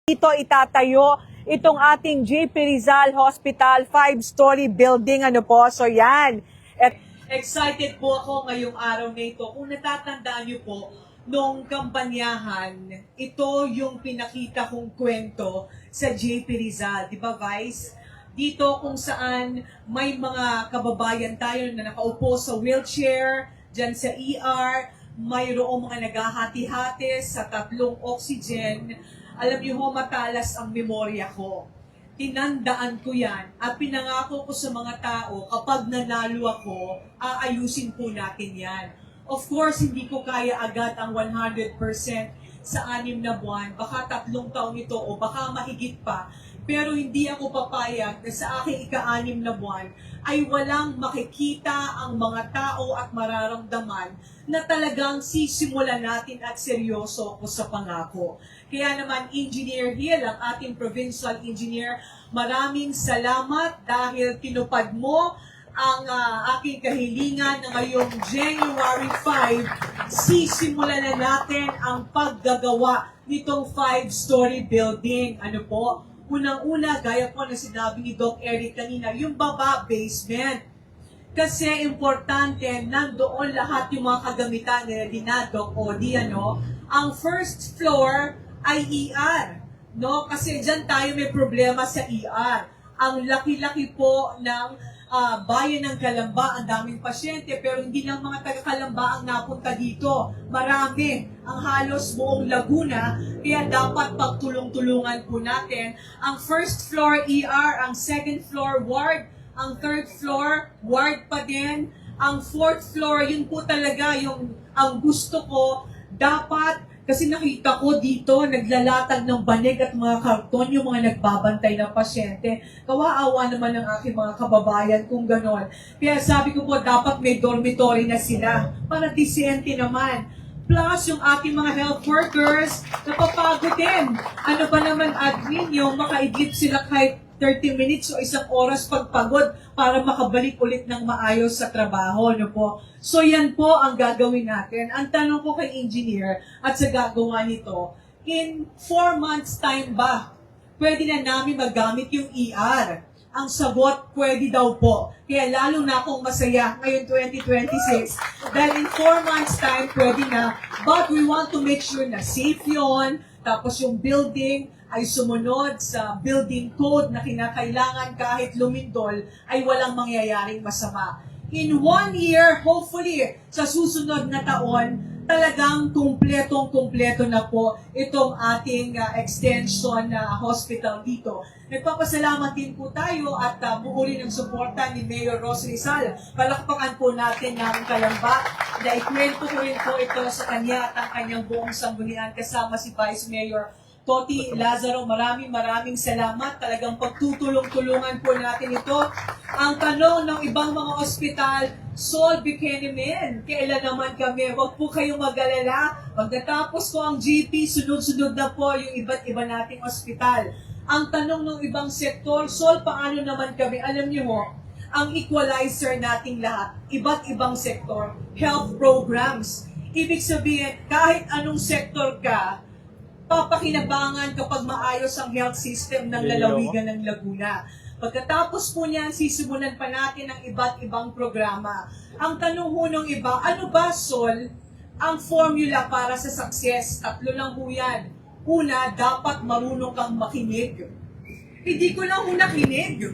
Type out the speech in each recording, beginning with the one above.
Dito itatayo itong ating JP Rizal Hospital 5-story building. Ano po? So yan. At excited po ako ngayong araw na ito. Kung natatandaan niyo po, nung kampanyahan, ito yung pinakita kong kwento sa JP Rizal. Di ba, Vice? Dito kung saan may mga kababayan tayo na nakaupo sa wheelchair, dyan sa ER, mayroong mga naghahati-hati sa 3 oxygen. Alam niyo ho, matalas ang memorya ko. Tinandaan ko yan at pinangako ko sa mga tao, kapag nanalo ako, aayusin po natin yan. Of course, hindi ko kaya agad ang 100% sa 6 na buwan, baka 3 taon ito o baka mahigit pa. Pero hindi ako papayag na sa aking ika-6 na buwan ay walang makikita ang mga tao at mararamdaman na talagang sisimulan natin at seryoso ako sa pangako. Kaya naman, Engineer Hill, ang ating provincial engineer, maraming salamat dahil tinupad mo ang aking kahilingan na ngayong January 5, sisimulan na natin ang paggagawa nitong 5-story building. Ano po? Unang-una, gaya po na sinabi ni Doc Eric kanina, yung baba basement. Kasi importante, nandoon lahat yung mga kagamitan nila Doc o ang first floor ay ER. No? Kasi dyan tayo may problema sa ER. Ang laki-laki po ng bayan ng Calamba, ang daming pasyente, pero hindi lang mga taga-Calamba ang napunta dito. Marami, ang halos buong Laguna, kaya dapat pagtulong-tulungan po natin. Ang first floor ER, ang second floor ward, ang third floor ward pa din, ang fourth floor, yun po talaga yung ang gusto ko, dapat. Kasi nakita ko dito, naglalatag ng banig at mga karton yung mga nagbabantay ng pasyente. Kawaawa naman ng aking mga kababayan kung ganon. Kaya sabi ko po, dapat may dormitory na sila para disente naman. Plus, yung ating mga health workers, napapagod din. Ano ba naman admin yung makaidlip sila kahit 30 minutes o 1 oras pagpagod para makabalik ulit ng maayos sa trabaho. No po? So yan po ang gagawin natin. Ang tanong ko kay engineer at sa gagawa nito, in 4 months time ba, pwede na namin magamit yung ER? Ang sagot, pwede daw po. Kaya lalo na akong masaya ngayon 2026 dahil in 4 months time, pwede na. But we want to make sure na safe yun. Tapos yung building ay sumunod sa building code na kinakailangan kahit lumindol ay walang mangyayaring masama. In 1 year, hopefully, sa susunod na taon, talagang kumpletong-kumpleto na po itong ating extension na hospital dito. Nagpapasalamat din po tayo at buuli ng suporta ni Mayor Ros Rizal. Palakpakan po natin ng Calamba na ikwento ko rin po ito sa kanya at ang kanyang buong sanggunian kasama si Vice Mayor Toti Lazaro. Maraming salamat. Talagang pagtutulong-tulungan po natin ito. Ang tanong ng ibang mga ospital, Sol Buchanan, kailan naman kami? Huwag po kayong mag-alala. Pagkatapos ko ang GP, sunod-sunod na po yung iba't iba nating ospital. Ang tanong ng ibang sektor, Sol, paano naman kami? Alam niyo mo, ang equalizer nating lahat, iba't ibang sektor, health programs. Ibig sabihin, kahit anong sektor ka, papakinabangan kapag maayos ang health system ng lalawigan ng Laguna. Pagkatapos po niyan, sisimulan pa natin ang iba't ibang programa. Ang tanong ho ng iba, ano ba, Sol, ang formula para sa success? 3 lang po yan. Una, dapat marunong kang makinig. Hindi ko lang nakinig.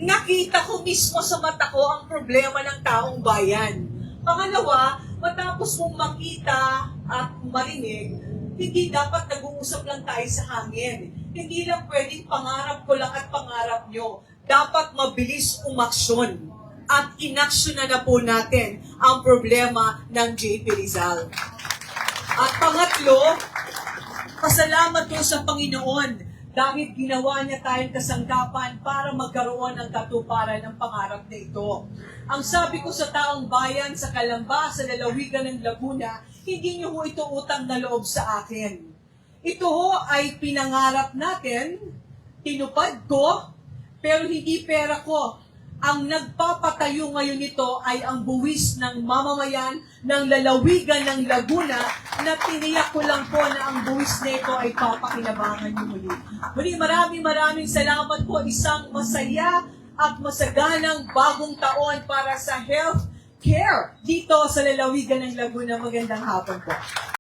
Nakita ko mismo sa mata ko ang problema ng taong bayan. Pangalawa, matapos mong makita at marinig, hindi dapat nag-uusap lang tayo sa hangin. Hindi lang pwedeng pangarap ko lang at pangarap nyo. Dapat mabilis umaksyon. At inaksyon na po natin ang problema ng JP Rizal. At pangatlo, pasalamat ko sa Panginoon dahil ginawa niya tayong kasangkapan para magkaroon ng katuparan ng pangarap na ito. Ang sabi ko sa taong bayan sa Calamba, sa lalawigan ng Laguna, hindi niyo ho ito utang na loob sa akin. Ito ho ay pinangarap natin, tinupad ko, pero hindi pera ko. ang nagpapatayo ngayon nito ay ang buwis ng mamamayan ng lalawigan ng Laguna na tiniyak ko lang po na ang buwis nito ay papakinabangan niyo muli. Muli, maraming salamat po. Isang masaya at masaganang bagong taon para sa health care dito sa lalawigan ng Laguna. Magandang hapon po.